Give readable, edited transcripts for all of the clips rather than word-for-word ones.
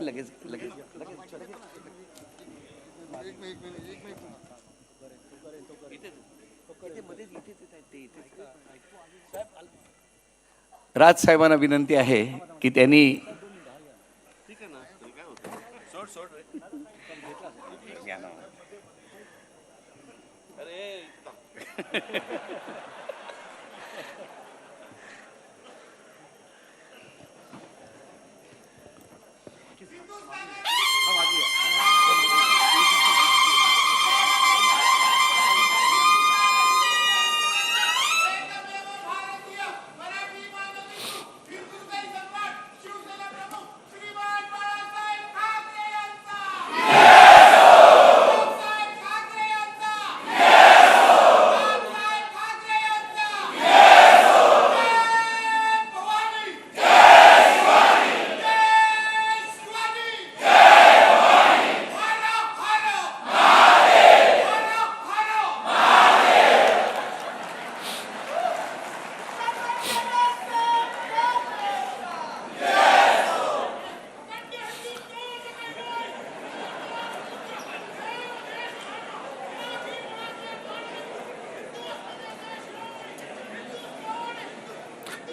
लगेच लगेच राज साहेबांना विनंती आहे की त्यांनी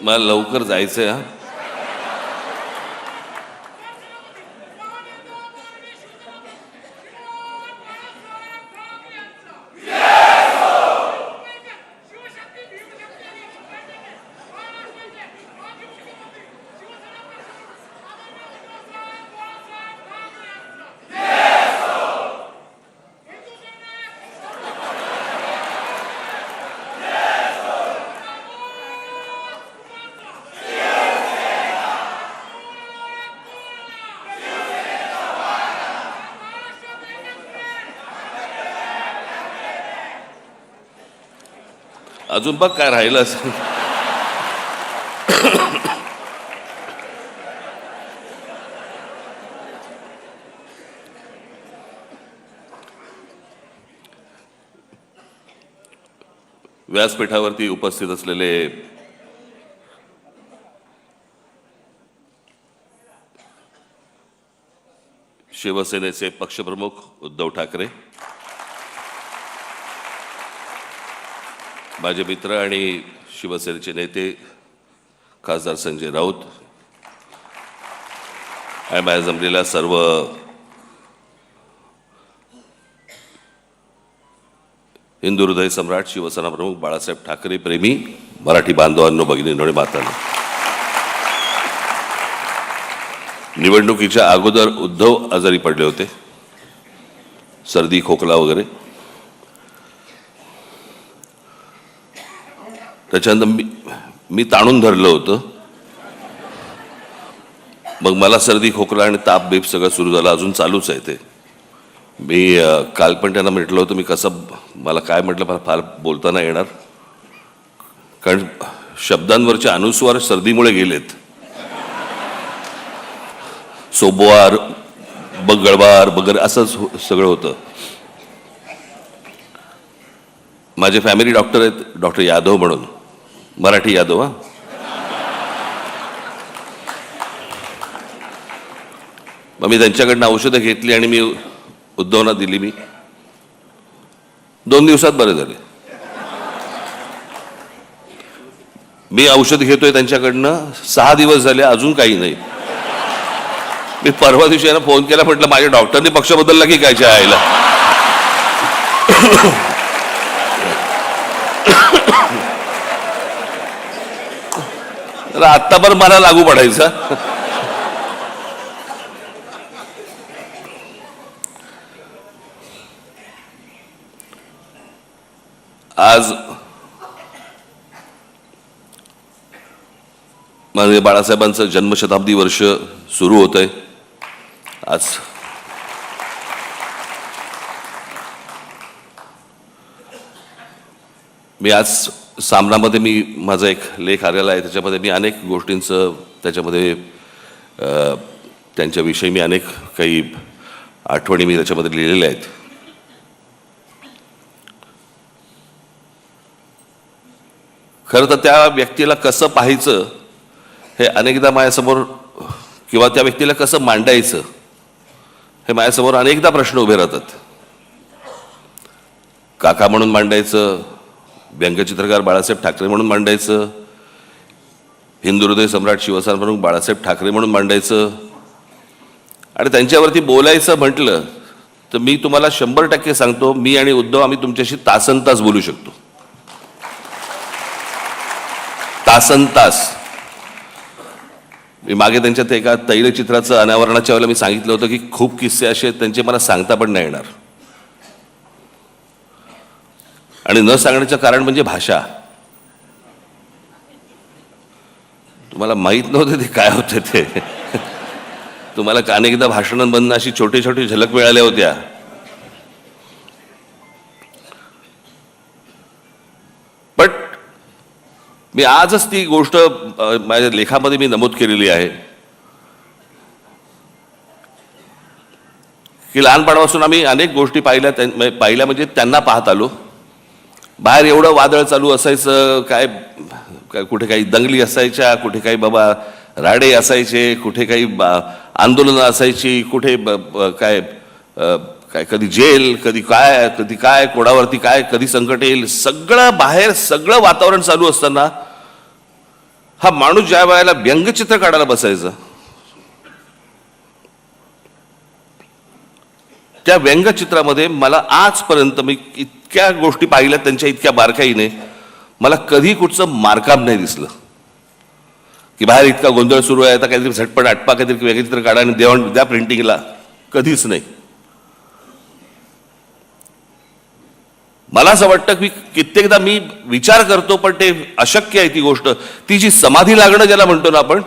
मला लवकर जायचंय हा. अजून बघ काय राहिलं असेल. व्यासपीठावरती उपस्थित असलेले शिवसेनेचे पक्षप्रमुख उद्धव ठाकरे, माझे मित्र आणि शिवसेनेचे नेते खासदार संजय राऊत आणि माझ्या जमलेल्या सर्व हिंदू हृदय सम्राट शिवसेना प्रमुख बाळासाहेब ठाकरे प्रेमी मराठी बांधवांनो, भगिनींनो आणि मातांनो, निवडणुकीच्या अगोदर उद्धव आजारी पडले होते, सर्दी खोकला वगैरे. त्याच्यानंतर मी ताणून धरलं होतं. मग मला सर्दी खोकला आणि ताप बीप सगळं सुरू झालं, अजून चालूच आहे ते. मी काल पण त्यांना म्हटलं होतं मी कसं, मला काय म्हटलं, मला फार बोलता नाही येणार कारण शब्दांवरचे अनुस्वार सर्दीमुळे गेलेत. सोबवार बगळवार वगैरे असं सगळं होतं. माझे फॅमिली डॉक्टर आहेत, डॉक्टर यादव म्हणून, मराठी यादव. मग मी त्यांच्याकडनं औषधं घेतली आणि मी उद्धवना दिली. मी 2 दिवसात बरे झाले. मी औषध घेतोय त्यांच्याकडनं 6 दिवस झाले, अजून काही नाही. मी परवा दिवशी यांना फोन केला, म्हटलं माझ्या डॉक्टरने पक्ष बदलला की काय आईला. आत्ता पण मला लागू पडायचा. आज माननीय बाळासाहेबांचं जन्मशताब्दी वर्ष सुरू होत आहे. आज मी आज सामनामध्ये मी माझा एक लेख आलेला आहे, त्याच्यामध्ये मी अनेक गोष्टींचं त्याच्यामध्ये त्यांच्याविषयी मी अनेक काही आठवणी मी त्याच्यामध्ये लिहिलेल्या आहेत. खरं तर त्या व्यक्तीला कसं पाहायचं हे अनेकदा माझ्यासमोर, किंवा त्या व्यक्तीला कसं मांडायचं हे माझ्यासमोर अनेकदा प्रश्न उभे राहतात. काका म्हणून मांडायचं, व्यंगचित्रकार बाळासाहेब ठाकरे म्हणून मांडायचं, हिंदू हृदय सम्राट शिवसेना प्रमुख बाळासाहेब ठाकरे म्हणून मांडायचं, आणि त्यांच्यावरती बोलायचं म्हटलं तर मी तुम्हाला 100% सांगतो, मी आणि उद्धव आम्ही तुमच्याशी तासनतास बोलू शकतो. तासनतास. मी मागे त्यांच्या ते एका तैलचित्राचं अनावरणाच्या वेळेला मी सांगितलं होतं की खूप किस्से असे आहेत त्यांचे मला सांगता पण नाही येणार. आणि न सांगण्याचं कारण म्हणजे भाषा. तुम्हाला माहित नव्हते ते काय होते ते. तुम्हाला अनेकदा भाषणांमधून अशी छोटी छोटी झलक मिळाल्या होत्या. पण मी आजच ती गोष्ट माझ्या लेखामध्ये मी नमूद केलेली आहे की लहानपणापासून आम्ही अनेक गोष्टी पाहिल्या म्हणजे त्यांना पाहत आलो. बाहेर एवढं वादळ चालू असायचं, काय कुठे काही दंगली असायच्या, कुठे काही बाबा राडे असायचे, कुठे काही आंदोलनं असायची, कुठे काय काय कधी जेल, कधी काय कोणावरती काय कधी संकट येईल, सगळं बाहेर सगळं वातावरण चालू असताना हा माणूस ज्या वेळेला व्यंगचित्र काढायला बसायचा त्या व्यंगचित्रामध्ये मला आजपर्यंत मी इतक्या गोष्टी पाहिल्या त्यांच्या इतक्या बारकाईने, मला कधी कुठचं मारकाम नाही दिसलं की बाहेर इतका गोंधळ सुरू आहे आता काहीतरी झटपट आटपा काहीतरी वेगळी चित्र काढा आणि द्या प्रिंटिंगला. कधीच नाही. मला असं वाटतं की कित्येकदा मी विचार करतो पण ते अशक्य आहे ती गोष्ट. ती जी समाधी लागणं ज्याला म्हणतो ना आपण,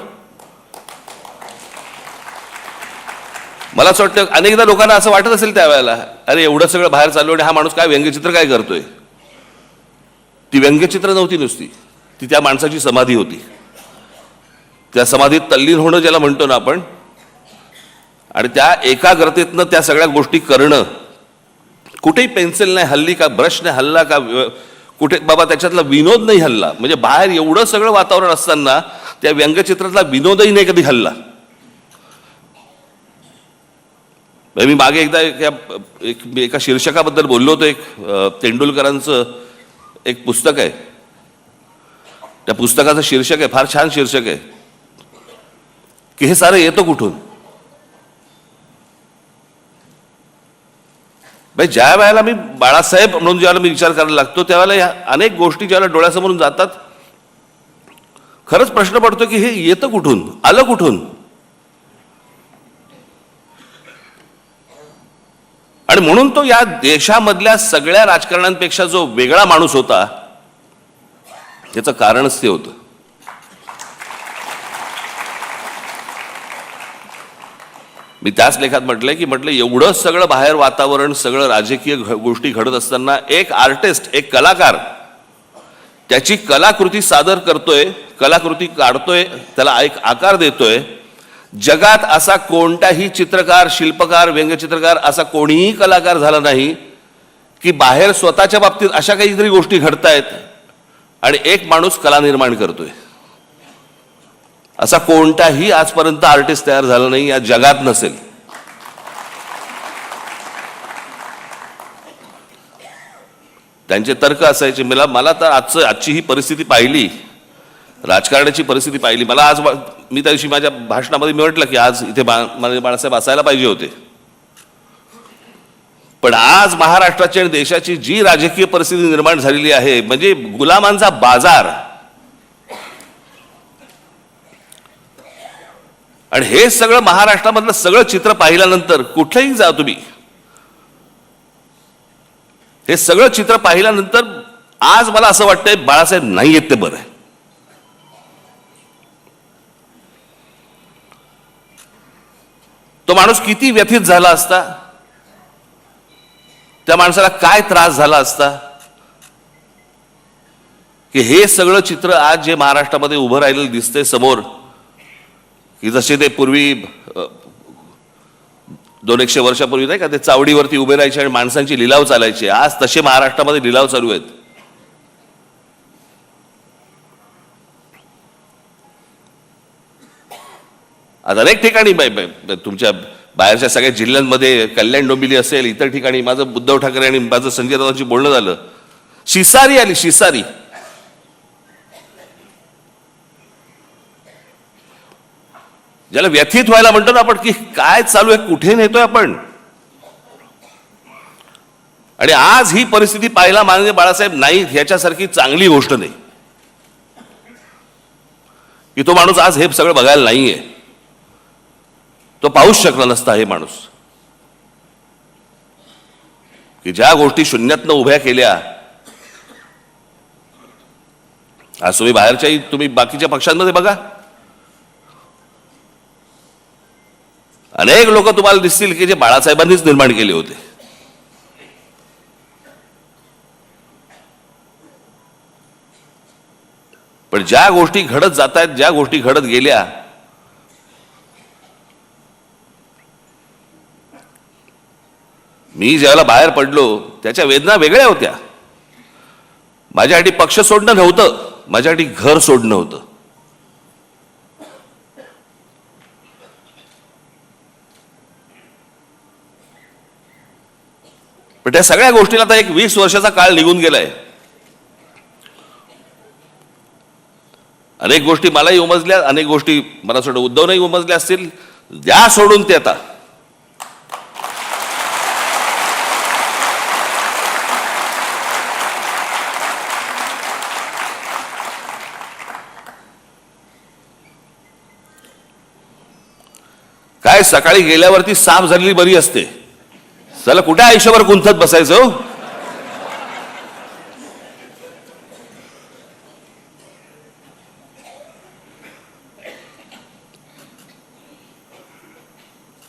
मला असं वाटतं अनेकदा लोकांना असं वाटत असेल त्यावेळेला, अरे एवढं सगळं बाहेर चालू आणि हा माणूस काय व्यंगचित्र काय करतोय. ती व्यंगचित्र नव्हती नुसती, ती त्या माणसाची समाधी होती. त्या समाधीत तल्लीन होणं ज्याला म्हणतो ना आपण, आणि त्या एकाग्रतेतनं त्या सगळ्या गोष्टी करणं. कुठेही पेन्सिल नाही हल्ली का, ब्रश नाही हल्ला का, कुठे बाबा त्याच्यातला विनोद नाही हल्ला. म्हणजे बाहेर एवढं सगळं वातावरण असताना त्या व्यंगचित्रातला विनोदही नाही कधी हल्ला. मी मागे एकदा एका शीर्षकाबद्दल बोललो होतो. एक तेंडुलकरांचं एक पुस्तक आहे, त्या पुस्तकाचं शीर्षक आहे, फार छान शीर्षक आहे की हे सारं येतं कुठून. ज्या वेळेला मी बाळासाहेब म्हणून ज्यावेळेला मी विचार करायला लागतो त्यावेळेला या अनेक गोष्टी ज्यावेळेला डोळ्यासमोरून जातात, खरंच प्रश्न पडतो की हे येतं कुठून, आलं कुठून. आणि म्हणून तो या देशामधल्या सगळ्या राजकारण्यांपेक्षा जो वेगळा माणूस होता त्याचं कारणच ते होतं. मी त्याच लेखात म्हटलं एवढं सगळं बाहेर वातावरण, सगळं राजकीय गोष्टी घडत असताना एक आर्टिस्ट, एक कलाकार त्याची कलाकृती सादर करतोय, कलाकृती काढतोय, त्याला एक आकार देतोय. जगात असा कोणताही चित्रकार, शिल्पकार, व्यंगचित्रकार असा कोणीही कलाकार झाला नाही की बाहेर स्वतःच्या बाबतीत अशा काहीतरी गोष्टी घडतायत आणि एक माणूस कला निर्माण करतोय. असा कोणताही आजपर्यंत आर्टिस्ट तयार झाला नाही, या जगात नसेल. त्यांचे तर्क असायचे. मला तर आजची ही परिस्थिती पाहिली, राजकारणाची परिस्थिती पाहिली, मला आज मी त्या दिवशी माझ्या भाषणामध्ये मी म्हटलं की आज इथे बाळासाहेब असायला पाहिजे होते. पण आज महाराष्ट्राची आणि देशाची जी राजकीय परिस्थिती निर्माण झालेली आहे, म्हणजे गुलामांचा बाजार, आणि हे सगळं महाराष्ट्रामधलं सगळं चित्र पाहिल्यानंतर कुठेही जा तुम्ही, हे सगळं चित्र पाहिल्यानंतर आज मला असं वाटतंय बाळासाहेब नाही येत ते बरं आहे. तो माणूस किती व्यथित झाला असता, त्या माणसाला काय त्रास झाला असता की हे सगळं चित्र आज जे महाराष्ट्रामध्ये उभं राहिलेलं दिसतंय समोर, की जसे ते पूर्वी 200-100 वर्षापूर्वी नाही का ते चावडीवरती उभे राहायचे आणि माणसांची लिलाव चालायचे, आज तसे महाराष्ट्रामध्ये लिलाव चालू आहेत. आज अनेक ठिकाणी तुमच्या बाहेरच्या सगळ्या जिल्ह्यांमध्ये कल्याण डोंबिवली असेल, इतर ठिकाणी माझं उद्धव ठाकरे आणि माझं संजय राऊतांची बोलणं झालं. शिसारी आली, शिसारी. ज्याला व्यथित व्हायला म्हणतो ना आपण, की काय चालू आहे, कुठे नेतोय आपण. आणि आज ही परिस्थिती पाहायला माननीय बाळासाहेब नाईक ह्याच्यासारखी चांगली गोष्ट नाही, की तो माणूस आज हे सगळं बघायला नाहीये. तो पाहूच शकला नसता हे माणूस, की ज्या गोष्टी शून्यातनं उभ्या केल्या. आज तुम्ही बाहेरच्याही, तुम्ही बाकीच्या पक्षांमध्ये बघा, अनेक लोक तुम्हाला दिसतील की जे बाळासाहेबांनीच निर्माण केले होते. पण ज्या गोष्टी घडत जात आहेत, ज्या गोष्टी घडत गेल्या, मी ज्यावेळेला बाहेर पडलो त्याच्या वेदना वेगळ्या होत्या. माझ्यासाठी पक्ष सोडणं नव्हतं, माझ्यासाठी घर सोडणं होतं. पण त्या सगळ्या गोष्टीला आता एक 20 वर्षाचा काळ निघून गेलाय. अनेक गोष्टी मलाही उमजल्या, अनेक गोष्टी मला सोडून उद्धवनंही उमजल्या असतील. द्या सोडून ते आता. काय सकाळी गेल्यावरती साफ झालेली बरी असते. चला कुठे आयुष्यभर गुंतत बसायचं हो.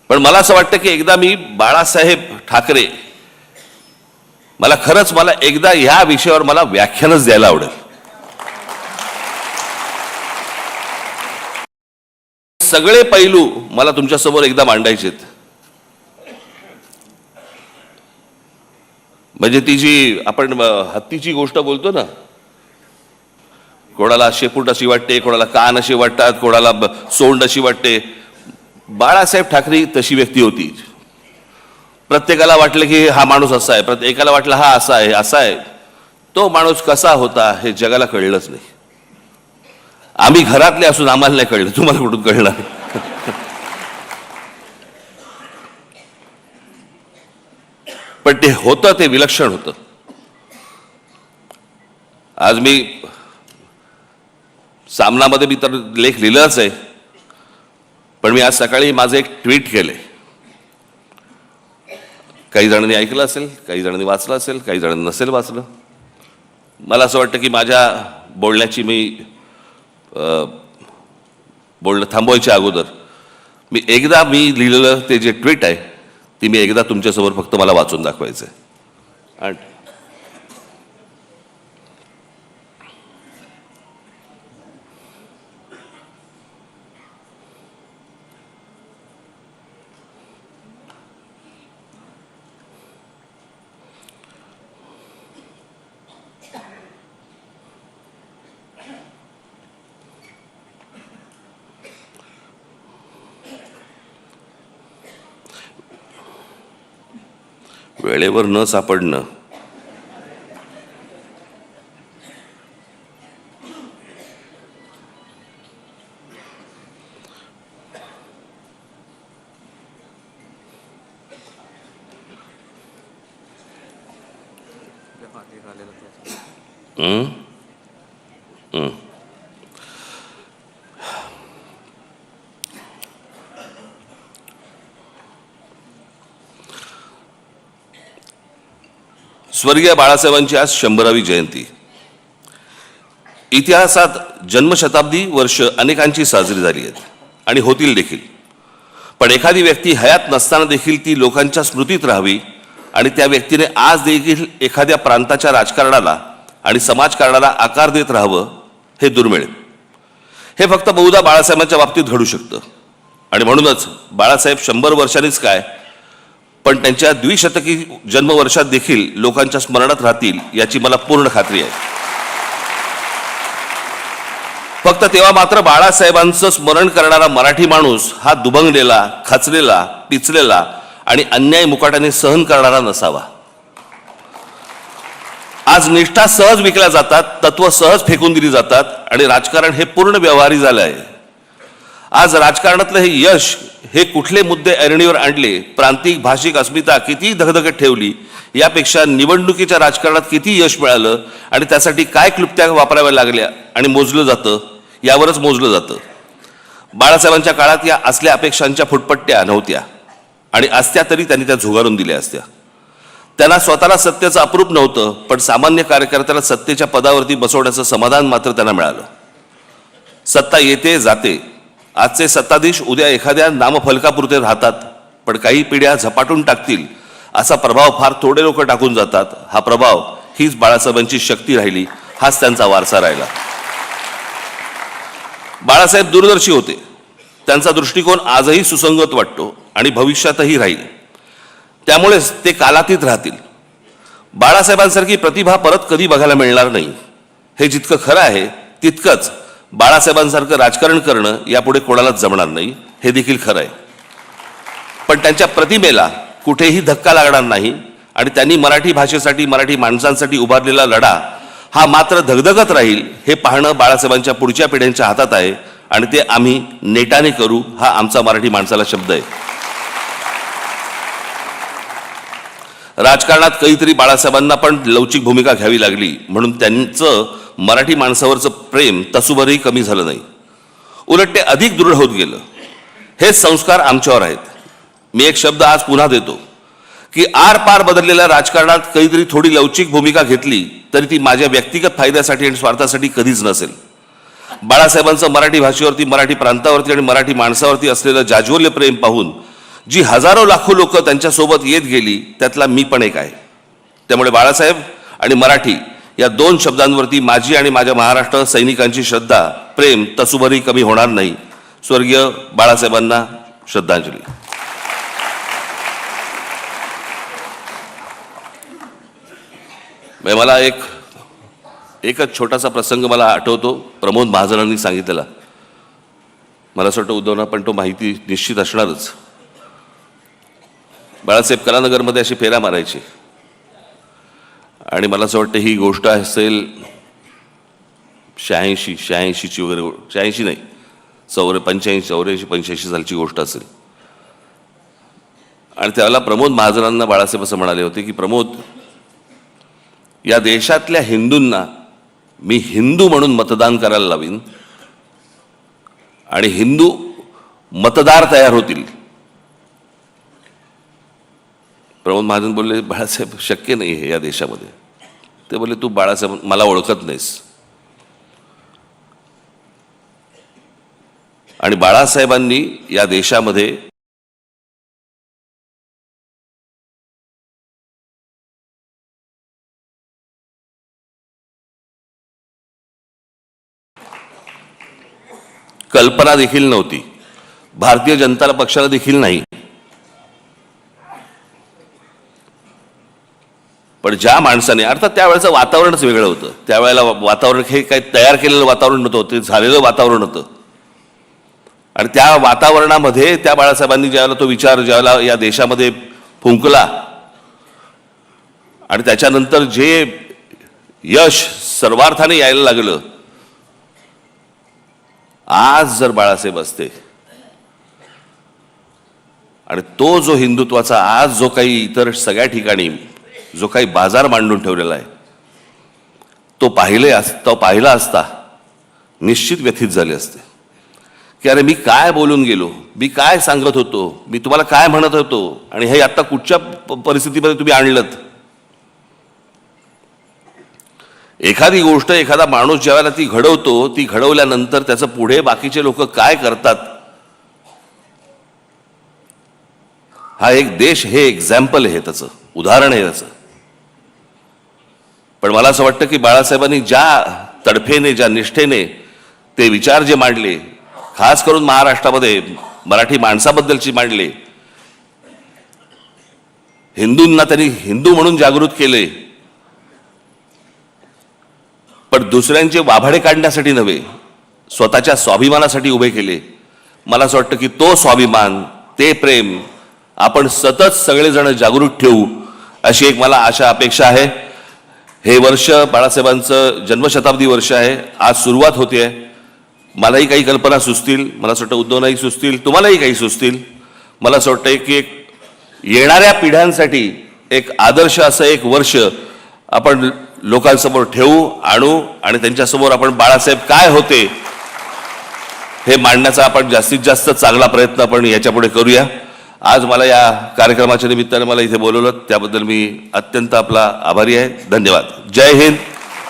पण मला असं वाटतं की एकदा मी बाळासाहेब ठाकरे, मला एकदा ह्या विषयावर मला व्याख्यानच द्यायला आवडेल. सगळे पैलू मला तुमच्या समोर एकदा मांडायचे. म्हणजे ती जी आपण हत्तीची गोष्ट बोलतो ना, कोणाला शेपूट अशी वाटते, कोणाला कान अशी वाटतात, कोणाला सोंड अशी वाटते. बाळासाहेब ठाकरे तशी व्यक्ती होती. प्रत्येकाला वाटलं की हा माणूस असा आहे, प्रत्येकाला वाटलं हा असा आहे, असा आहे. तो माणूस कसा होता हे जगाला कळलंच नाही. आम्ही घरातले असून आम्हाला नाही कळलं, तुम्हाला कुठून कळणार. पण ते होतं, ते विलक्षण होतं. आज मी सामनामध्ये मी तर लेख लिहिलाच आहे, पण मी आज सकाळी माझं एक ट्विट केले. काही जणांनी ऐकलं असेल, काही जणांनी वाचलं असेल, काही जणांनी नसेल वाचलं. मला असं वाटतं की माझ्या बोलण्याची बोलणं थांबवायच्या अगोदर मी लिहिलेलं ते जे ट्विट आहे ती मी एकदा तुमच्यासमोर फक्त मला वाचून दाखवायचं आहे. वेळेवर न सापडणं स्वर्गीय बाळासाहेबांची आज 100वी जयंती. इतिहासात जन्मशताब्दी वर्ष अनेकांची साजरी झाली आहेत आणि होतील देखील. पण एखादी व्यक्ती हयात नसताना देखील ती लोकांच्या स्मृतीत राहावी आणि त्या व्यक्तीने आज देखील एखाद्या प्रांताच्या राजकारणाला आणि समाजकारणाला आकार देत राहावं हे दुर्मिळ. हे फक्त बहुधा बाळासाहेबांच्या बाबतीत घडू शकतं. आणि म्हणूनच बाळासाहेब 100 वर्षांनीच काय, पण त्यांच्या द्विशतकी जन्मवर्षात देखील लोकांच्या स्मरणात राहतील याची मला पूर्ण खात्री आहे. फक्त तेव्हा मात्र बाळासाहेबांचं स्मरण करणारा मराठी माणूस हा दुभंगलेला, खचलेला, पिचलेला आणि अन्याय मुकाट्याने सहन करणारा नसावा. आज निष्ठा सहज विकल्या जातात, तत्व सहज फेकून दिली जातात आणि राजकारण हे पूर्ण व्यवहारी झालं आहे. आज राजकारणातलं हे यश, हे कुठले मुद्दे ऐरणीवर आणले, प्रांतिक भाषिक अस्मिता किती धगधगत ठेवली, यापेक्षा निवडणुकीच्या राजकारणात किती यश मिळालं आणि त्यासाठी काय क्लुप्त्या वापराव्या लागल्या आणि मोजलं जातं, यावरच मोजलं जातं. बाळासाहेबांच्या काळात या असल्या अपेक्षांच्या फुटपट्ट्या नव्हत्या आणि असत्या तरी त्यांनी त्या झुगारून दिल्या असत्या. त्यांना स्वतःला सत्तेचं अप्रूप नव्हतं, पण सामान्य कार्यकर्त्याला सत्तेच्या पदावरती बसवण्याचं समाधान मात्र त्यांना मिळालं. सत्ता येते जाते. आजचे सत्ताधीश उद्या एखाद्या नामफलकापुरते राहतात, पण काही पिढ्या झपाटून टाकतील असा प्रभाव फार थोडे लोक टाकून जातात. हा प्रभाव, हीच बाळासाहेबांची शक्ती राहिली, हाच त्यांचा वारसा राहिला. बाळासाहेब दूरदर्शी होते. त्यांचा दृष्टिकोन आजही सुसंगत वाटतो आणि भविष्यातही राहील. त्यामुळेच ते कालातीत राहतील. बाळासाहेबांसारखी प्रतिभा परत कधी बघायला मिळणार नाही. हे जितकं खरं आहे तितकंच बाळासाहेबांसारखं राजकारण करणं यापुढे कोणालाच जमणार नाही, हे देखील खरं आहे. पण त्यांच्या प्रतिमेला कुठेही धक्का लागणार नाही आणि त्यांनी मराठी भाषेसाठी, मराठी माणसांसाठी उभारलेला लढा हा मात्र धगधगत राहील, हे पाहणं बाळासाहेबांच्या पुढच्या पिढ्यांच्या हातात आहे आणि ते आम्ही नेटाने करू, हा आमचा मराठी माणसाला शब्द आहे. राजकारणात कधीतरी बाळासाहेबांना पण लवचिक भूमिका घ्यावी लागली, म्हणून त्यांचं मराठी माणसावरचं प्रेम तसूभरही कमी झालं नाही, उलट ते अधिक दृढ होत गेलं. हेच संस्कार आमच्यावर आहेत. मी एक शब्द आज पुन्हा देतो की आरपार बदललेल्या राजकारणात कधीतरी थोडी लवचिक भूमिका घेतली तरी ती माझ्या व्यक्तिगत फायद्यासाठी आणि स्वार्थासाठी कधीच नसेल. बाळासाहेबांचं मराठी भाषेवरती, मराठी प्रांतावरती आणि मराठी माणसावरती असलेलं जाज्वल्य प्रेम पाहून जी हजारो लाखो लोक त्यांच्यासोबत येत गेली, त्यातला मी पण एक आहे. त्यामुळे बाळासाहेब आणि मराठी या दोन शब्दांवरती माझी आणि माझ्या महाराष्ट्र सैनिकांची श्रद्धा, प्रेम तसूभरही कमी होणार नाही. स्वर्गीय बाळासाहेबांना श्रद्धांजली. मला एकच छोटासा प्रसंग मला आठवतो, प्रमोद महाजनांनी सांगितलेला. मला असं वाटतं उद्धवना पण तो माहिती निश्चित असणारच. बाळासाहेब कलानगरमध्ये अशी फेऱ्या मारायचे आणि मला असं वाटतं ही गोष्ट असेल 86ची वगैरे, 86 नाही, 85 सालची गोष्ट असेल. आणि त्यावेळेला प्रमोद महाजनांना बाळासाहेब असं म्हणाले होते की प्रमोद, या देशातल्या हिंदूंना मी हिंदू म्हणून मतदान करायला लावीन आणि हिंदू मतदार तयार होतील. प्रमोद महाजन बोलले, बाळासाहेब शक्य नाही आहे या देशामध्ये. ते बोलले, तू बाळासाहेब मला ओळखत नाहीस. आणि बाळासाहेबांनी या देशामध्ये कल्पना देखील नव्हती, भारतीय जनता पक्षाला देखील नाही. पण ज्या माणसाने, अर्थात त्यावेळेचं वातावरणच वेगळं होतं. त्यावेळेला वातावरण हे काही तयार केलेलं वातावरण नव्हतं, ते झालेलं वातावरण होतं. आणि त्या वातावरणामध्ये त्या बाळासाहेबांनी ज्यावेळेला तो विचार ज्यावेळेला या देशामध्ये फुंकला आणि त्याच्यानंतर जे यश सर्वार्थाने यायला लागलं, आज जर बाळासाहेब असते आणि तो जो हिंदुत्वाचा आज जो काही इतर सगळ्या ठिकाणी जो काही बाजार मांडून ठेवलेला आहे, तो पाहिला असता निश्चित व्यथित झाले असते की अरे मी काय बोलून गेलो, मी काय सांगत होतो, मी तुम्हाला काय म्हणत होतो आणि हे आता कुठच्या परिस्थितीमध्ये तुम्ही आणलत. एखादी गोष्ट, एखादा माणूस ज्यावेळेला ती घडवतो, ती घडवल्यानंतर त्याचं पुढे बाकीचे लोक काय करतात, हा एक देश, हे एक्झाम्पल आहे, त्याचं उदाहरण आहे त्याचं. पण मला असं वाटतं की बाळासाहेबांनी ज्या तडफेने, ज्या निष्ठेने ते विचार जे मांडले, खास करून महाराष्ट्रामध्ये मराठी माणसाबद्दलची मांडले, हिंदूंना त्यांनी हिंदू म्हणून जागृत केले, पण दुसऱ्यांचे वाभाडे काढण्यासाठी नव्हे, स्वतःच्या स्वाभिमानासाठी उभे केले. मला असं वाटतं की तो स्वाभिमान, ते प्रेम आपण सतत सगळेजण जागृत ठेवू, अशी एक मला आशा अपेक्षा आहे. हे वर्ष बाळासाहेबांचं जन्मशताब्दी वर्ष आहे. आज सुरुवात होते आहे. मलाही काही कल्पना सुचतील, मला असं वाटतं उद्धवनाही सुचतील, तुम्हालाही काही सुचतील. मला असं वाटतं की एक येणाऱ्या पिढ्यांसाठी एक आदर्श असं एक वर्ष आपण लोकांसमोर ठेवू, आणू आणि त्यांच्यासमोर आपण बाळासाहेब काय होते हे मांडण्याचा आपण जास्तीत जास्त चांगला प्रयत्न आपण याच्यापुढे करूया. आज मला या कार्यक्रमाच्या निमित्ताने मला इथे बोलवलं त्याबद्दल मी अत्यंत आपला आभारी आहे. धन्यवाद. जय हिंद,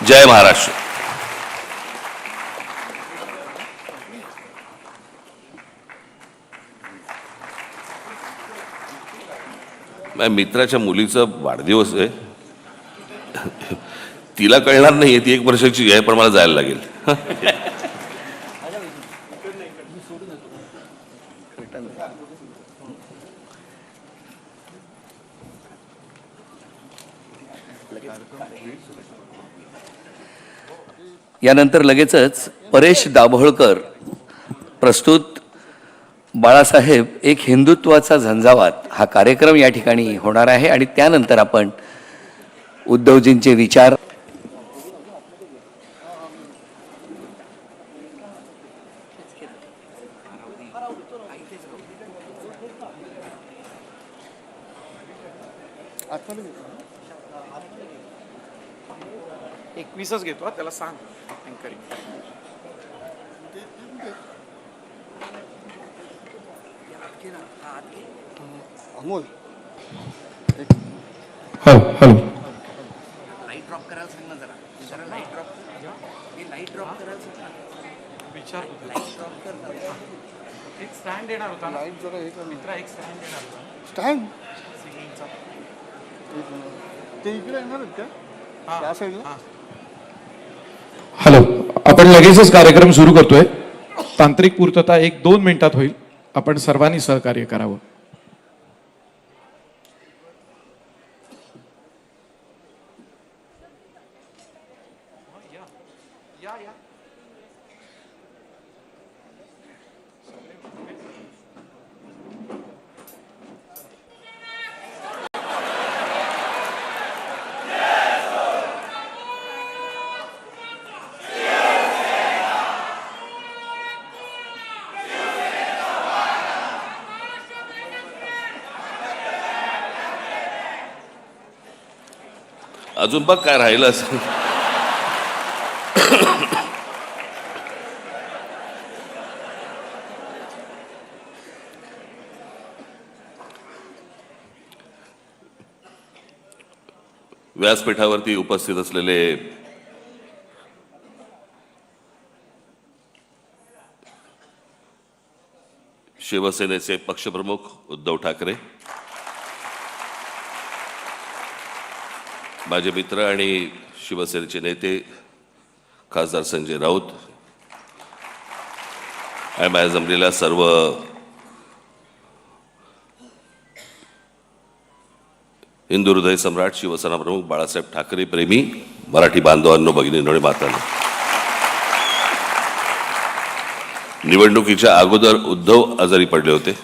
जय महाराष्ट्र. माझ्या मित्राच्या मुलीचा वाढदिवस आहे. तिला कळणार नाही, ती 1 वर्षाची आहे, पण मला जायला लागेल. यानंतर लगेचच परेश दाभोळकर प्रस्तुत बाळासाहेब एक हिंदुत्वाचा झंझावात हा कार्यक्रम या ठिकाणी होणार आहे आणि त्यानंतर आपण उद्धवजींचे विचार. एकवीसच घेतो त्याला सांग anchoring. Amol hello light drop करायला सांग ना जरा लाईट ड्रॉप करायला सांग. विचार लाईट ड्रॉप कर. एक स्टँड येणार होता ना लाईट जरा हे कर ना. मित्रा, एक स्टँड येणार होता स्टँड सिंगिंगचा. ते इकडे येणार आहेत का त्या साईडला? हॅलो, आपण लगेचच कार्यक्रम सुरू करतोय. तांत्रिक पूर्तता 1-2 मिनिटात होईल. आपण सर्वांनी सहकार्य करावं. या अजून बघ काय राहिलं असं. व्यासपीठावरती उपस्थित असलेले शिवसेनेचे पक्षप्रमुख उद्धव ठाकरे, माझे मित्र आणि शिवसेनेचे नेते खासदार संजय राऊत आणि माझ्या जमलेल्या सर्व हिंदू हृदय सम्राट शिवसेना प्रमुख बाळासाहेब ठाकरे प्रेमी मराठी बांधवांनो, भगिनींनो आणि मातांनो, निवडणुकीच्या अगोदर उद्धव आजारी पडले होते.